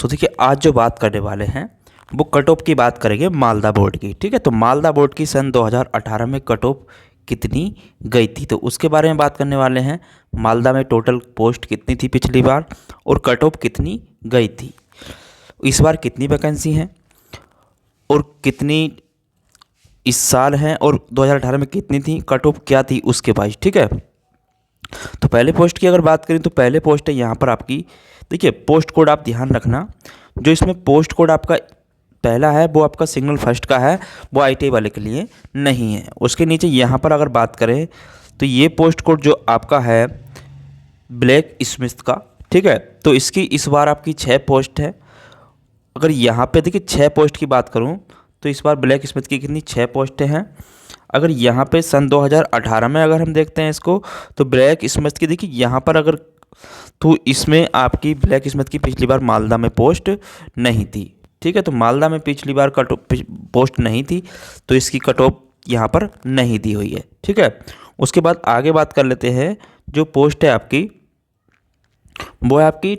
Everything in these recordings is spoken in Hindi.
तो देखिए आज जो बात करने वाले हैं वो कट ऑफ की बात करेंगे मालदा बोर्ड की। ठीक है, तो मालदा बोर्ड की सन 2018 में कट ऑफ कितनी गई थी तो उसके बारे में बात करने वाले हैं। मालदा में टोटल पोस्ट कितनी थी पिछली बार और कट ऑफ कितनी गई थी, इस बार कितनी वैकेंसी हैं और कितनी इस साल हैं और 2018 में कितनी थी, कट ऑफ क्या थी उसके बाद। ठीक है, तो पहले पोस्ट की अगर बात करें तो पहले पोस्ट है यहाँ पर आपकी। देखिए पोस्ट कोड आप ध्यान रखना, जो इसमें पोस्ट कोड आपका पहला है वो आपका सिग्नल फर्स्ट का है, वो आईटीआई वाले के लिए नहीं है। उसके नीचे यहाँ पर अगर बात करें तो ये पोस्ट कोड जो आपका है ब्लैक स्मिथ का। ठीक है, तो इसकी इस बार आपकी 6 पोस्ट है। अगर यहाँ पे देखिए 6 पोस्ट की बात करूँ तो इस बार ब्लैक स्मिथ की कितनी 6 पोस्टें हैं। अगर यहाँ पे सन 2018 में अगर हम देखते हैं इसको तो ब्लैक स्मिथ की देखिए यहाँ पर अगर, तो इसमें आपकी ब्लैक स्मिथ की पिछली बार मालदा में पोस्ट नहीं थी। ठीक है, तो मालदा में पिछली बार कट पोस्ट नहीं थी तो इसकी कट ऑफ यहाँ पर नहीं दी हुई है। ठीक है, उसके बाद आगे बात कर लेते हैं। जो पोस्ट है आपकी वो है आपकी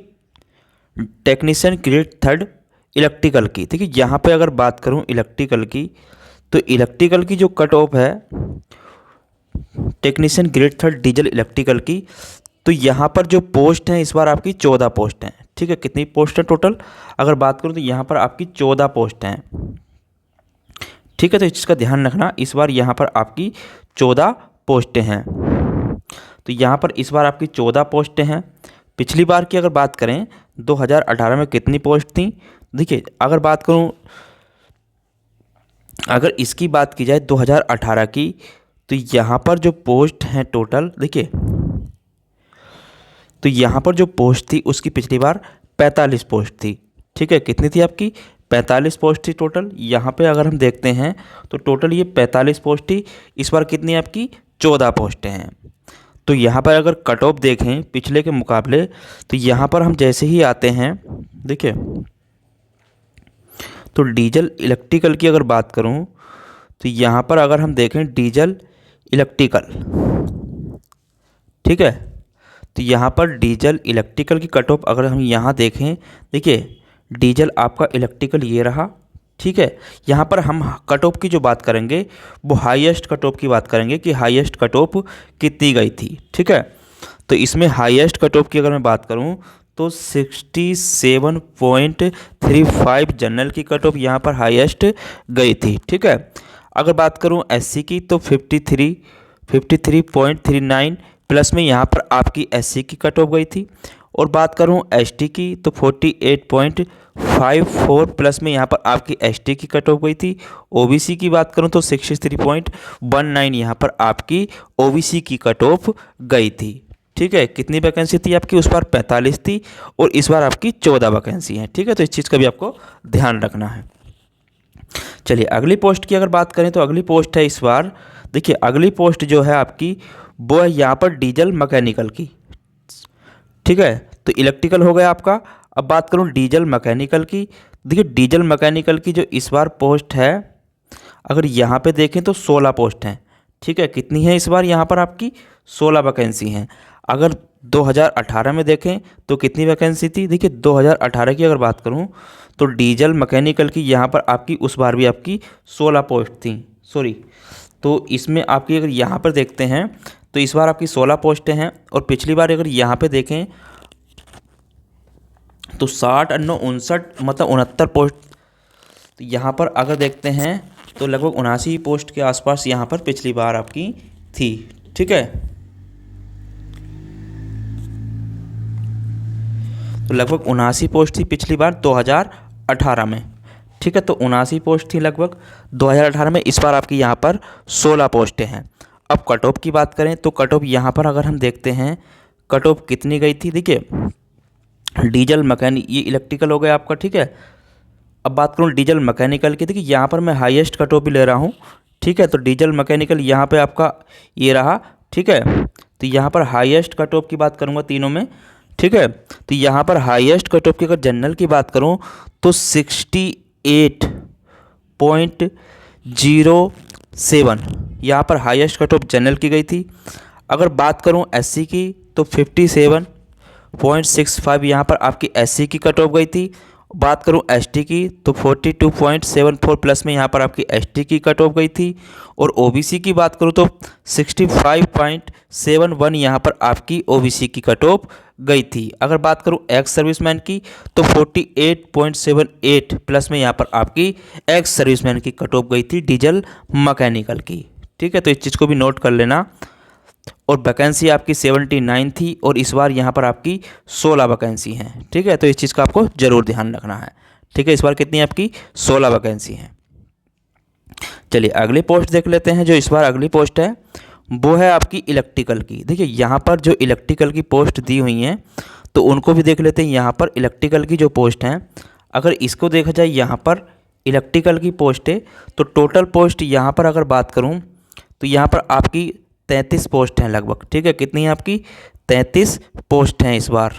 टेक्नीशियन ग्रेड 3 इलेक्ट्रिकल की। ठीक है, यहाँ पे अगर बात करूँ इलेक्ट्रिकल की तो इलेक्ट्रिकल की जो कट ऑफ है टेक्नीशियन ग्रेड 3 डीजल इलेक्ट्रिकल की, तो यहाँ पर जो पोस्ट हैं इस बार आपकी 14 पोस्ट हैं। ठीक है, कितनी पोस्ट है टोटल अगर बात करूँ तो यहाँ पर आपकी 14 पोस्ट हैं। ठीक है, तो इस चीज़ का ध्यान रखना, इस बार यहाँ पर आपकी 14 पोस्टें हैं। तो यहाँ पर इस बार आपकी 14 पोस्टें हैं। पिछली बार की अगर बात करें 2018 में कितनी पोस्ट थी, देखिए अगर बात करूँ, अगर इसकी बात की जाए 2018 की तो यहाँ पर जो पोस्ट हैं टोटल देखिए, तो यहाँ पर जो पोस्ट थी उसकी पिछली बार 45 पोस्ट थी। ठीक है, कितनी थी आपकी 45 पोस्ट थी टोटल। यहाँ पे अगर हम देखते हैं तो टोटल ये 45 पोस्ट थी, इस बार कितनी आपकी 14 पोस्टें हैं। तो यहाँ पर अगर कट ऑफ देखें पिछले के मुकाबले तो यहाँ पर हम जैसे ही आते हैं देखिए, तो डीजल इलेक्ट्रिकल की अगर बात करूँ तो यहाँ पर अगर हम देखें डीजल इलेक्ट्रिकल, ठीक है, तो यहाँ पर डीजल इलेक्ट्रिकल की कट ऑफ अगर हम यहाँ देखें, देखिए डीजल आपका इलेक्ट्रिकल ये रहा। ठीक है, यहाँ पर हम कट ऑफ की जो बात करेंगे वो हाईएस्ट कट ऑफ की बात करेंगे कि हाईएस्ट कट ऑफ कितनी गई थी। ठीक है, तो इसमें हाईएस्ट कट ऑफ की अगर मैं बात करूँ तो 67.35 जनरल की कट ऑफ यहाँ पर हाईएस्ट गई थी। ठीक है, अगर बात करूँ एससी की तो 53.39 प्लस में यहाँ पर आपकी एससी की कट ऑफ गई थी। और बात करूँ एसटी की तो 48.54 प्लस में यहाँ पर आपकी एसटी की कट ऑफ गई थी। ओबीसी की बात करूँ तो 63.19 यहाँ पर आपकी ओबीसी की कट ऑफ गई थी। ठीक है, कितनी वैकेंसी थी आपकी उस बार 45 थी और इस बार आपकी 14 वैकेंसी हैं। ठीक है, तो इस चीज़ का भी आपको ध्यान रखना है। चलिए अगली पोस्ट की अगर बात करें तो अगली पोस्ट है इस बार, देखिए अगली पोस्ट जो है आपकी वो है यहाँ पर डीजल मैकेनिकल की। ठीक है, तो इलेक्ट्रिकल हो गया आपका। अब बात करूँ डीजल मैकेनिकल की, देखिए डीजल मैकेनिकल की जो इस बार पोस्ट है अगर यहाँ पे देखें तो 16 पोस्ट हैं। ठीक है, कितनी है इस बार यहाँ पर आपकी 16 वैकेंसी हैं। अगर 2018 में देखें तो कितनी वैकेंसी थी, देखिए 2018 की अगर बात करूँ तो डीजल मैकेनिकल की यहाँ पर आपकी उस बार भी आपकी 16 पोस्ट थी। सॉरी, तो इसमें आपकी अगर यहाँ पर देखते हैं तो इस बार आपकी 16 पोस्टें हैं और पिछली बार अगर यहाँ पे देखें तो 60 अन्नो 59 मतलब 69 पोस्ट। तो यहाँ पर अगर देखते हैं तो लगभग 79 पोस्ट के आसपास यहाँ पर पिछली बार आपकी थी। ठीक है, तो लगभग 79 पोस्ट थी पिछली बार 2018 में। ठीक है, तो 79 पोस्ट थी लगभग 2018 में, इस बार आपकी यहाँ पर 16 पोस्टें हैं। अब कट ऑफ की बात करें तो कट ऑफ यहाँ पर अगर हम देखते हैं कट ऑफ कितनी गई थी, देखिए डीजल मैकेनिक ये इलेक्ट्रिकल हो गया आपका। ठीक है, अब बात करूँ डीजल मैकेनिकल की, देखिए यहाँ पर मैं हाईएस्ट कट ऑफ भी ले रहा हूँ। ठीक है, तो डीजल मैकेनिकल यहाँ पे आपका ये रहा। ठीक है, तो यहाँ पर हाईएस्ट कट ऑफ की बात करूँगा तीनों में। ठीक है, तो यहाँ पर हाईएस्ट कट ऑफ की अगर जनरल की बात करूँ तो 68.07 यहाँ पर हाईएस्ट कट ऑफ जनरल की गई थी। अगर बात करूँ एससी की तो 57.65 यहाँ पर आपकी एससी की कट ऑफ गई थी। बात करूं एसटी की तो 42.74 प्लस में यहाँ पर आपकी एसटी की कट ऑफ गई थी। और ओबीसी की बात करूं तो 65.71 यहाँ पर आपकी ओबीसी की कट ऑफ गई थी। अगर बात करूं एक्स सर्विसमैन की तो 48.78 प्लस में यहाँ पर आपकी एक्स सर्विसमैन की कट ऑफ गई थी डीजल मैकेनिकल की। ठीक है, तो इस चीज़ को भी नोट कर लेना। और वैकेंसी आपकी 79 थी और इस बार यहाँ पर आपकी 16 वैकेंसी हैं। ठीक है, तो इस चीज़ का आपको ज़रूर ध्यान रखना है। ठीक है, इस बार कितनी आपकी 16 वैकेंसी हैं। चलिए अगली पोस्ट देख लेते हैं। जो इस बार अगली पोस्ट है वो है आपकी इलेक्ट्रिकल की। देखिए यहाँ पर जो इलेक्ट्रिकल की पोस्ट दी हुई हैं तो उनको भी देख लेते हैं। यहाँ पर इलेक्ट्रिकल की जो पोस्ट हैं, अगर इसको देखा जाए यहाँ पर इलेक्ट्रिकल की पोस्ट है तो टोटल पोस्ट यहाँ पर अगर बात करूँ तो यहाँ पर आपकी 33 पोस्ट हैं लगभग। ठीक है, कितनी है आपकी 33 पोस्ट हैं इस बार।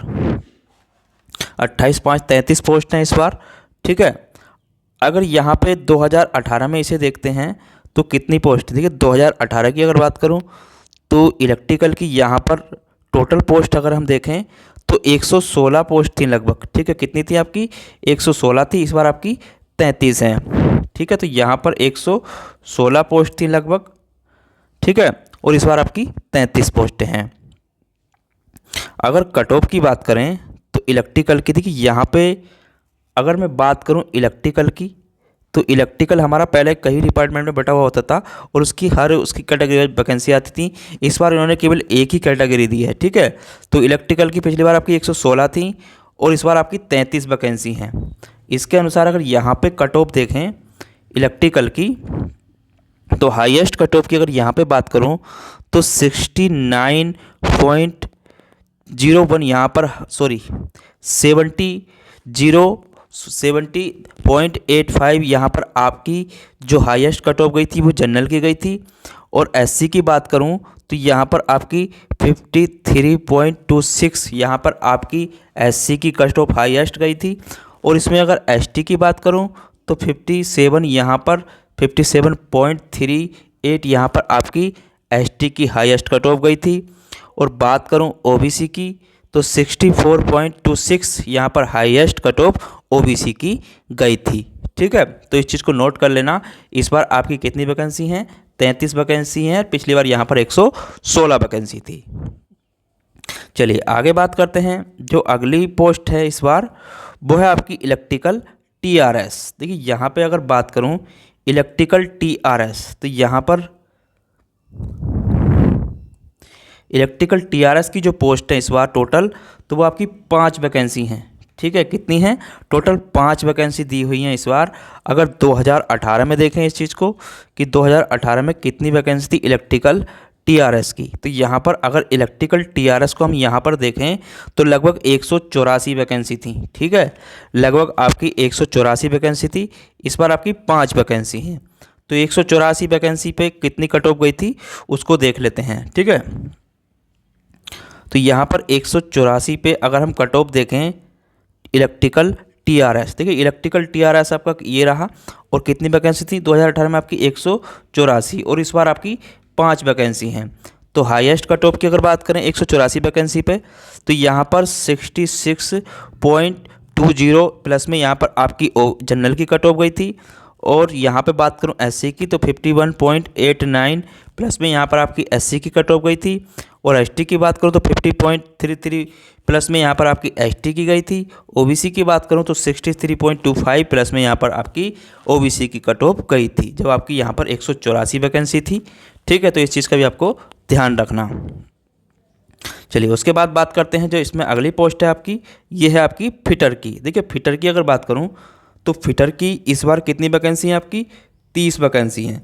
28/5 33 पोस्ट हैं इस बार। ठीक है, अगर यहाँ पे 2018 में इसे देखते हैं तो कितनी पोस्ट थी। देखिए 2018 की अगर बात करूँ तो इलेक्ट्रिकल की यहाँ पर टोटल पोस्ट अगर हम देखें तो 116 पोस्ट थी लगभग। ठीक है, कितनी थी आपकी 116 थी, इस बार आपकी 33 हैं। ठीक है, तो यहाँ पर 116 पोस्ट थी लगभग। ठीक है, और इस बार आपकी 33 पोस्टें हैं। अगर कट ऑफ की बात करें तो इलेक्ट्रिकल की, देखिए यहाँ पे अगर मैं बात करूँ इलेक्ट्रिकल की तो इलेक्ट्रिकल हमारा पहले कई डिपार्टमेंट में बटा हुआ होता था और उसकी कैटेगरी वैकेंसी आती थी। इस बार इन्होंने केवल एक ही कैटेगरी दी है। ठीक है, तो इलेक्ट्रिकल की पिछली बार आपकी 116 थी और इस बार आपकी 33 वैकेंसी हैं। इसके अनुसार अगर यहाँ पे कट ऑफ देखें इलेक्ट्रिकल की तो हाईएस्ट कट ऑफ की अगर यहाँ पे बात करूँ तो 69.01 यहाँ पर 70.85 यहाँ पर आपकी जो हाईएस्ट कट ऑफ गई थी वो जनरल की गई थी। और एससी की बात करूँ तो यहाँ पर आपकी 53.26 यहाँ पर आपकी एससी की कट ऑफ हाईएस्ट गई थी। और इसमें अगर एसटी की बात करूँ तो 57 यहाँ पर 57.38 यहाँ पर आपकी एसटी की हाईएस्ट कट ऑफ गई थी। और बात करूं ओबीसी की तो 64.26 यहाँ पर हाईएस्ट कट ऑफ ओबीसी की गई थी। ठीक है, तो इस चीज़ को नोट कर लेना। इस बार आपकी कितनी वैकेंसी हैं 33 वैकेंसी हैं, पिछली बार यहाँ पर 116 वैकेंसी थी। चलिए आगे बात करते हैं। जो अगली पोस्ट है इस बार वो है आपकी इलेक्ट्रिकल टीआरएस। देखिए यहाँ पे अगर बात करूँ इलेक्ट्रिकल टीआरएस तो यहाँ पर इलेक्ट्रिकल टीआरएस की जो पोस्ट है इस बार टोटल तो वो आपकी 5 वैकेंसी हैं। ठीक है, कितनी हैं टोटल 5 वैकेंसी दी हुई हैं इस बार। अगर 2018 में देखें इस चीज़ को कि 2018 में कितनी वैकेंसी थी इलेक्ट्रिकल टीआरएस की तो यहाँ पर अगर इलेक्ट्रिकल टीआरएस को हम यहाँ पर देखें तो लगभग 184 वैकेंसी थी। ठीक है, लगभग आपकी 184 वैकेंसी थी, इस बार आपकी 5 वैकेंसी हैं। तो 184 वैकेंसी पे कितनी कट ऑफ गई थी उसको देख लेते हैं। ठीक है, तो यहाँ पर 184 पे अगर हम कट ऑफ देखें इलेक्ट्रिकल टीआरएस, देखिए इलेक्ट्रिकल टीआरएस आपका ये रहा और कितनी वैकेंसी थी 2018 में आपकी 184 और इस बार आपकी 5 वैकेंसी हैं। तो हाईएस्ट कट ऑफ की अगर बात करें 184 वैकेंसी पे तो यहाँ पर 66.20 प्लस में यहाँ पर आपकी जनरल की कट ऑफ गई थी। और यहाँ पे बात करूँ एससी की तो 51.89 प्लस में यहाँ पर आपकी एससी की कट ऑफ गई थी। और एसटी की बात करूँ तो 50.33 प्लस में यहाँ पर आपकी एसटी की गई थी। ओबीसी की बात करूँ तो 63.25 प्लस में यहाँ पर आपकी ओबीसी की कट ऑफ गई थी, जब आपकी यहाँ पर 184 वैकेंसी थी। ठीक है, तो इस चीज़ का भी आपको ध्यान रखना। चलिए उसके बाद बात करते हैं जो इसमें अगली पोस्ट है आपकी, ये है आपकी फिटर की। देखिए फिटर की अगर बात करूँ तो फिटर की इस बार कितनी वैकेंसी हैं आपकी 30 वैकेंसी हैं।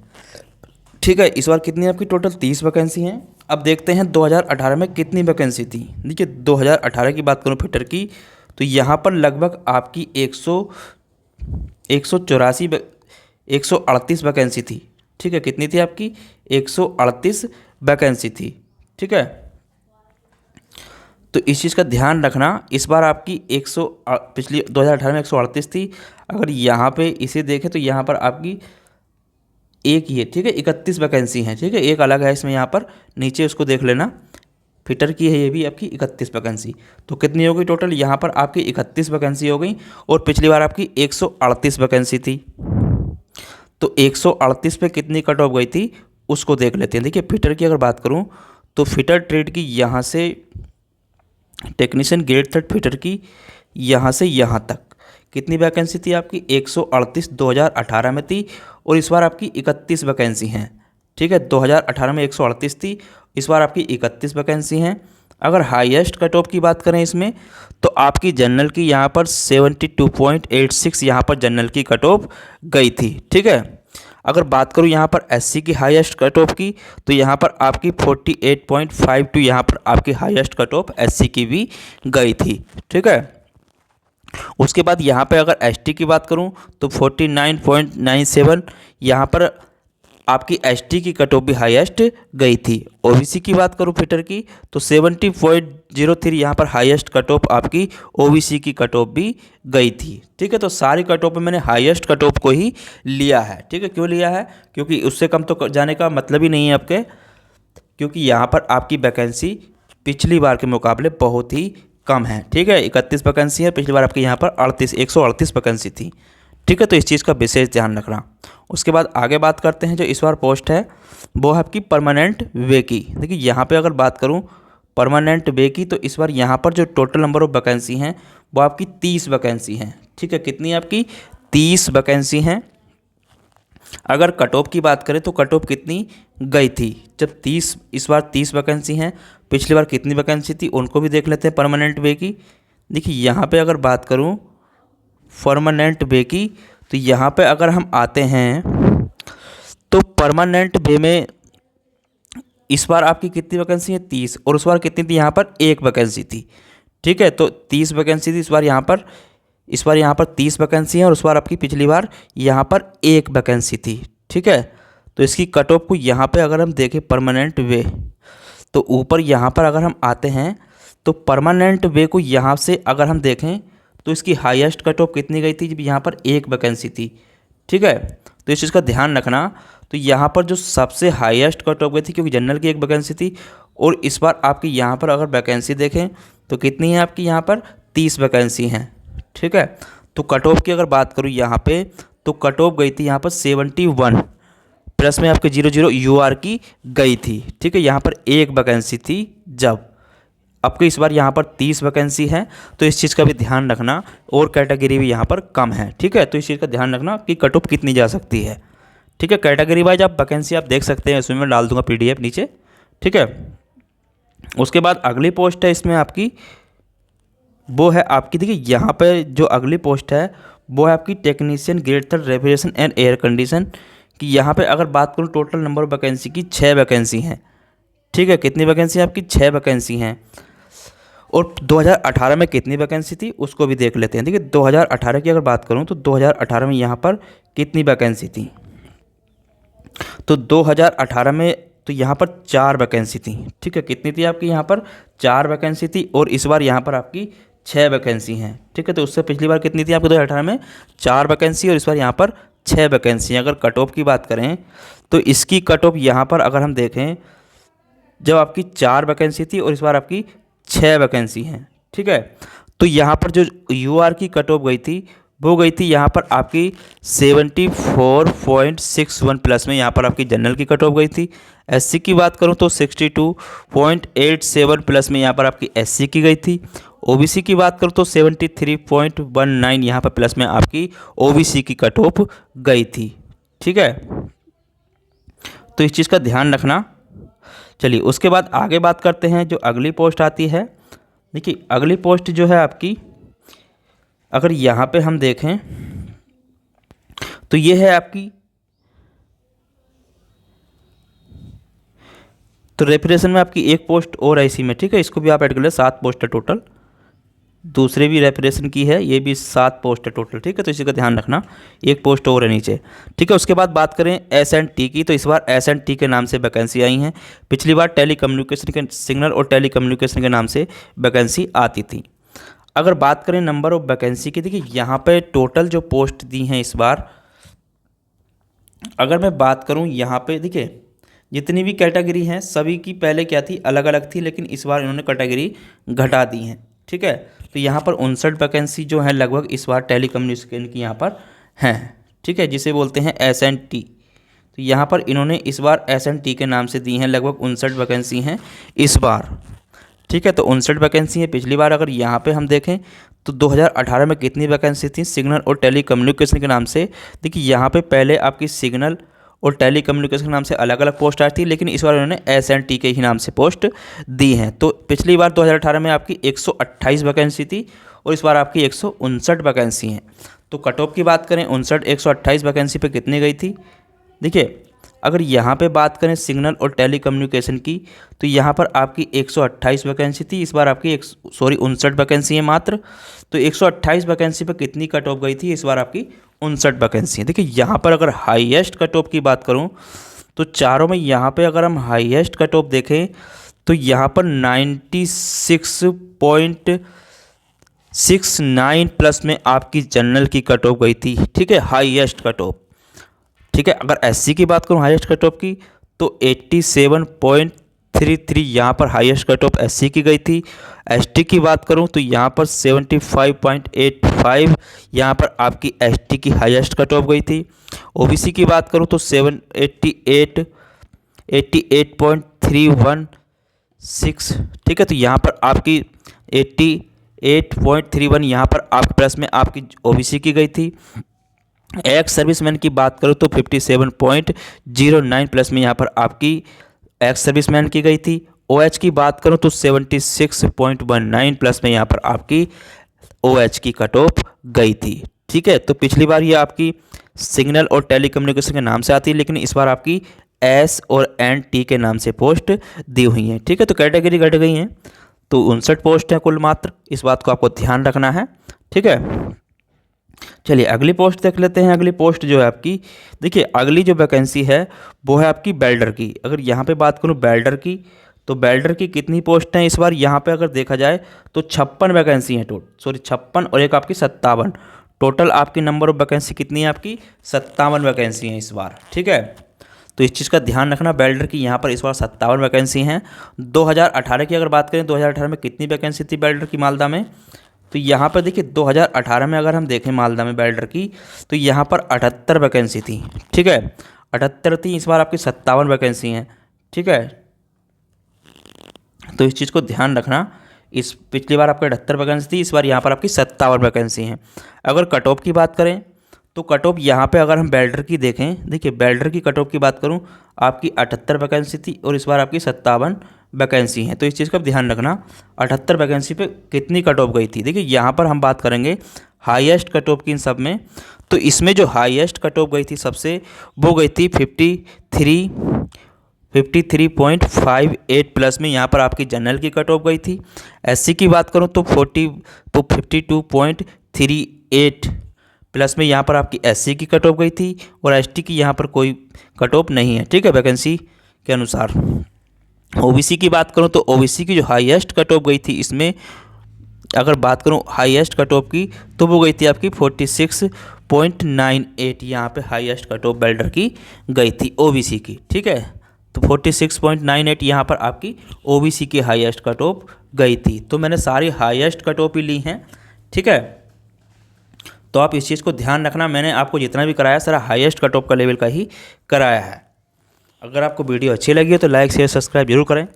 ठीक है, इस बार कितनी आपकी टोटल 30 वैकेंसी हैं। अब देखते हैं 2018 में कितनी वैकेंसी थी। देखिए 2018 की बात करूँ फिटर की तो यहाँ पर लगभग आपकी 138 वैकेंसी थी। ठीक है, कितनी थी आपकी 138 वैकेंसी थी। ठीक है, तो इस चीज़ का ध्यान रखना। इस बार आपकी पिछली 2018 में 138 थी। अगर यहाँ पे इसे देखें तो यहाँ पर आपकी एक ही है। ठीक है, 31 वैकेंसी हैं। ठीक है, एक अलग है इसमें, यहाँ पर नीचे उसको देख लेना फिटर की है ये भी आपकी 31 वैकेंसी। तो कितनी हो गई टोटल, यहाँ पर आपकी 31 वैकेंसी हो गई और पिछली बार आपकी 138 वैकेंसी थी। तो 138 पे कितनी कट ऑफ गई थी उसको देख लेते हैं। देखिए फिटर की अगर बात करूँ तो फिटर ट्रेड की यहाँ से टेक्नीशियन ग्रेड थर्ड फिटर की यहाँ से यहाँ तक कितनी वैकेंसी थी आपकी 138 2018 में थी और इस बार आपकी 31 वैकेंसी हैं। ठीक है, 2018 में 138 थी, इस बार आपकी 31 वैकेंसी हैं। अगर हाईएस्ट कट ऑफ की बात करें इसमें तो आपकी जनरल की यहाँ पर 72.86 यहाँ पर जनरल की कट ऑफ गई थी। ठीक है, अगर बात करूँ यहाँ पर एससी की हाईएस्ट कट ऑफ की तो यहाँ पर आपकी 48.52 यहाँ पर आपकी हाईएस्ट कट ऑफ एससी की भी गई थी। ठीक है, उसके बाद यहाँ पे अगर एसटी की बात करूँ तो 49.97 यहाँ पर आपकी एसटी की कट ऑफ भी हाईएस्ट गई थी। ओबीसी की बात करूँ फिटर की तो 70.03 यहाँ पर हाईएस्ट कट ऑफ आपकी ओबीसी की कट ऑफ भी गई थी। ठीक है, तो सारी कट ऑफ में मैंने हाईएस्ट कट ऑफ को ही लिया है। ठीक है, क्यों लिया है, क्योंकि उससे कम तो जाने का मतलब ही नहीं है आपके, क्योंकि यहाँ पर आपकी वैकेंसी पिछली बार के मुकाबले बहुत ही कम है। ठीक है, 31 वैकेंसी है, पिछली बार आपके यहाँ पर 138 वैकेंसी थी। ठीक है, तो इस चीज़ का विशेष ध्यान रखना। उसके बाद आगे बात करते हैं, जो इस बार पोस्ट है वो है आपकी परमानेंट वे की। देखिए यहाँ पे अगर बात करूँ परमानेंट वे की तो इस बार यहाँ पर जो टोटल नंबर ऑफ वैकेंसी हैं वो आपकी 30 वैकेंसी हैं। ठीक है, कितनी आपकी 30 वैकेंसी हैं। अगर कट ऑफ की बात करें तो कट ऑफ कितनी गई थी, जब 30 इस बार 30 वैकेंसी हैं, पिछली बार कितनी वैकेंसी थी उनको भी देख लेते हैं परमानेंट वे की। देखिए यहाँ पे अगर बात करूँ परमानेंट वे की तो यहाँ पे अगर हम आते हैं तो परमानेंट वे में इस बार आपकी कितनी वैकेंसी है 30 और उस बार कितनी थी यहाँ पर 1 वैकेंसी थी। ठीक है, तो 30 वैकेंसी थी इस बार यहाँ पर 30 वैकेंसी है और उस बार आपकी पिछली बार यहाँ पर 1 वैकेंसी थी। ठीक है, तो इसकी कट ऑफ को यहाँ पे अगर हम देखें परमानेंट वे तो ऊपर यहाँ पर अगर हम आते हैं तो परमानेंट वे को यहाँ से अगर हम देखें तो इसकी हाईएस्ट कट ऑफ कितनी गई थी, जब यहाँ पर 1 वैकेंसी थी। ठीक है, तो इस चीज़ का ध्यान रखना। तो यहाँ पर जो सबसे हाईएस्ट कट ऑफ गई थी क्योंकि जनरल की 1 वैकेंसी थी और इस बार आपकी यहाँ पर अगर वैकेंसी देखें तो कितनी है आपकी यहाँ पर 30 वैकेंसी हैं। ठीक है, तो कट ऑफ की अगर बात करूँ यहाँ पे तो कट ऑफ गई थी यहाँ पर 71 प्लस में आपके 00 यूआर की गई थी। ठीक है, यहाँ पर 1 वैकेंसी थी, जब आपके इस बार यहाँ पर 30 वैकेंसी है, तो इस चीज़ का भी ध्यान रखना और कैटेगरी भी यहाँ पर कम है। ठीक है, तो इस चीज़ का ध्यान रखना कि कट ऑफ कितनी जा सकती है। ठीक है, कैटेगरी वाइज आप वैकेंसी आप देख सकते हैं, इसमें मैं डाल दूंगा पीडीएफ नीचे। ठीक है, उसके बाद अगली पोस्ट है इसमें आपकी वो है आपकी, देखिए यहाँ पे जो अगली पोस्ट है वो है आपकी technician grade third refrigeration and air condition कि यहाँ पे अगर बात करूँ टोटल नंबर ऑफ वैकेंसी की 6 वैकेंसी हैं। ठीक है, कितनी वैकेंसी आपकी 6 वैकेंसी हैं और 2018 में कितनी वैकेंसी थी उसको भी देख लेते हैं। देखिए 2018 की अगर बात करूँ तो 2018 में यहाँ पर कितनी वैकेंसी थी, तो 2018 में तो यहाँ पर 4 वैकेंसी थी। ठीक है, कितनी थी आपकी यहाँ पर 4 वैकेंसी थी और इस बार यहाँ पर आपकी 6 वैकेंसी हैं। ठीक है, तो उससे पिछली बार कितनी थी आपकी 2018 में 4 वैकेंसी और इस बार यहाँ पर 6 वैकेंसी। अगर कट ऑफ की बात करें तो इसकी कट ऑफ यहाँ पर अगर हम देखें जब आपकी 4 वैकेंसी थी और इस बार आपकी 6 वैकेंसी हैं। ठीक है, तो यहाँ पर जो यूआर की कट ऑफ गई थी वो गई थी यहाँ पर आपकी 74.61 प्लस में यहाँ पर आपकी जनरल की कट ऑफ गई थी। एससी की बात करूँ तो 62.87 प्लस में यहाँ पर आपकी एससी की गई थी। ओबीसी की बात करूँ तो 73.19 यहाँ पर प्लस में आपकी ओबीसी की कट ऑफ गई थी। ठीक है, तो इस चीज़ का ध्यान रखना। चलिए उसके बाद आगे बात करते हैं, जो अगली पोस्ट आती है। देखिए अगली पोस्ट जो है आपकी अगर यहाँ पे हम देखें तो ये है आपकी तो रेफ्रिजरेशन में आपकी 1 पोस्ट और है इसी में। ठीक है, इसको भी आप ऐड कर ले, 7 पोस्ट है टोटल। दूसरे भी रेफ्रिजरेशन की है, ये भी 7 पोस्ट है टोटल। ठीक है, तो इसी का ध्यान रखना, 1 पोस्ट और है नीचे। ठीक है, उसके बाद बात करें S&T की तो इस बार S&T के नाम से वैकेंसी आई हैं। पिछली बार टेली कम्युनिकेशन के सिग्नल और टेली कम्युनिकेशन के नाम से वैकेंसी आती थी। अगर बात करें नंबर ऑफ वैकेंसी की, देखिए यहाँ पे टोटल जो पोस्ट दी हैं इस बार, अगर मैं बात करूँ यहाँ पे देखिए जितनी भी कैटेगरी हैं सभी की पहले क्या थी, अलग अलग थी, लेकिन इस बार इन्होंने कैटेगरी घटा दी हैं। ठीक है, तो यहाँ पर 59 वैकेंसी जो है लगभग इस बार टेली कम्युनिकेशन की यहाँ पर हैं। ठीक है, जिसे बोलते हैं SNT। तो यहाँ पर इन्होंने इस बार SNT के नाम से दी हैं, लगभग 59 वैकेंसी हैं इस बार। ठीक है, तो 59 वैकेंसी है। पिछली बार अगर यहाँ पे हम देखें तो 2018 में कितनी वैकेंसी थी सिग्नल और टेली कम्युनिकेशन के नाम से। देखिए यहाँ पे पहले आपकी सिग्नल और टेली कम्युनिकेशन के नाम से अलग अलग पोस्ट आई थी, लेकिन इस बार उन्होंने SNT के ही नाम से पोस्ट दी हैं। तो पिछली बार 2018 में आपकी 128 वैकेंसी थी और इस बार आपकी 159 वैकेंसी हैं। तो कट ऑफ की बात करें 128 वैकेंसी पे कितनी गई थी। देखिए अगर यहाँ पे बात करें सिग्नल और टेली कम्युनिकेशन की तो यहाँ पर आपकी 128 वैकेंसी थी, इस बार आपकी 59 वैकेंसी है मात्र। तो 128 वैकेंसी पर कितनी कट ऑफ गई थी, इस बार आपकी 59 वैकेंसी है। देखिए यहाँ पर अगर हाईएस्ट कट ऑफ की बात करूँ तो चारों में यहाँ पे अगर हम हाईएस्ट कट ऑफ देखें तो यहाँ पर 96.69 प्लस में आपकी जनरल की कट ऑफ गई थी। ठीक है, हाईएस्ट कट ऑफ। ठीक है, अगर SC की बात करूँ हाईएस्ट कट ऑफ की तो 87.33 यहाँ पर हाईएस्ट कट ऑफ SC की गई थी। ST की बात करूँ तो यहाँ पर 75.85 यहाँ पर आपकी ST की हाईएस्ट कट ऑफ गई थी। OBC की बात करूँ तो 88.316। ठीक है, तो यहाँ पर आपकी 88.31 यहाँ पर आप प्लस में आपकी OBC की गई थी। एक्स सर्विसमैन की बात करूँ तो 57.09 प्लस में यहाँ पर आपकी एक्स सर्विसमैन की गई थी। OH की बात करूँ तो 76.19 प्लस में यहाँ पर आपकी OH की कट ऑफ गई थी। ठीक है, तो पिछली बार ये आपकी सिग्नल और टेली कम्युनिकेशन के नाम से आती है, लेकिन इस बार आपकी S और NT के नाम से पोस्ट दी हुई हैं। ठीक है, तो कैटेगरी घट गई हैं, तो 59 पोस्ट हैं कुल मात्र, इस बात को आपको ध्यान रखना है। ठीक है, चलिए अगली पोस्ट देख लेते हैं। अगली पोस्ट जो है आपकी, देखिए अगली जो वैकेंसी है वो है आपकी वेल्डर की। अगर यहाँ पे बात करूँ वेल्डर की तो वेल्डर की कितनी पोस्ट हैं इस बार, यहाँ पे अगर देखा जाए तो 56 वैकेंसी हैं 56 और एक आपकी 57। टोटल आपकी नंबर ऑफ वैकेंसी कितनी है, आपकी 57 वैकेंसी हैं इस बार। ठीक है, तो इस चीज़ का ध्यान रखना, वेल्डर की यहाँ पर इस बार 57 वैकेंसी हैं। 2018 की अगर बात करें 2018 में कितनी वैकेंसी थी वेल्डर की मालदा में, तो यहाँ पर देखिए 2018 में अगर हम देखें मालदा में वेल्डर की तो यहाँ पर 78 वैकेंसी थी। ठीक है, 78 थी, इस बार आपकी 57 वैकेंसी हैं। ठीक है, तो इस चीज़ को ध्यान रखना, इस पिछली बार आपका 78 वैकेंसी थी, इस बार यहाँ पर आपकी 57 वैकेंसी हैं। अगर कट ऑफ की बात करें तो कट ऑफ यहाँ पे अगर हम वेल्डर की देखें, देखिए वेल्डर की कट ऑफ की बात करूँ आपकी 78 वैकेंसी थी और इस बार आपकी 57 वैकेंसी हैं। तो इस चीज़ का ध्यान रखना 78 वैकेंसी पे कितनी कट ऑफ गई थी। देखिए यहाँ पर हम बात करेंगे हाईएस्ट कट ऑफ की इन सब में, तो इसमें जो हाईएस्ट कट ऑफ गई थी सबसे वो गई थी 53.58 प्लस में यहाँ पर आपकी जनरल की कट ऑफ गई थी। SC की बात करूँ तो 52.38 प्लस में यहाँ पर आपकी SC की कट ऑफ गई थी और ST की यहाँ पर कोई कट ऑफ नहीं है। ठीक है, वैकेंसी के अनुसार। OBC की बात करूँ तो OBC की जो हाईएस्ट कट ऑफ गई थी इसमें अगर बात करूँ हाईएस्ट कट ऑफ की तो वो गई थी आपकी 46.98 यहाँ पे हाईएस्ट कट ऑफ वेल्डर की गई थी OBC की। ठीक है, तो 46.98 यहाँ पर आपकी OBC की हाईएस्ट कट ऑफ गई थी। तो मैंने सारी हाईएस्ट कट ऑफ ही ली हैं। ठीक है, तो आप इस चीज़ को ध्यान रखना, मैंने आपको जितना भी कराया सारा हाईएस्ट कट ऑफ का लेवल का ही कराया है। अगर आपको वीडियो अच्छी लगी है तो लाइक शेयर सब्सक्राइब जरूर करें।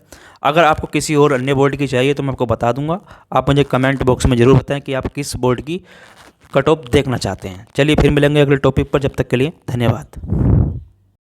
अगर आपको किसी और अन्य बोर्ड की चाहिए तो मैं आपको बता दूंगा, आप मुझे कमेंट बॉक्स में ज़रूर बताएं कि आप किस बोर्ड की कट ऑफ देखना चाहते हैं। चलिए फिर मिलेंगे अगले टॉपिक पर, जब तक के लिए धन्यवाद।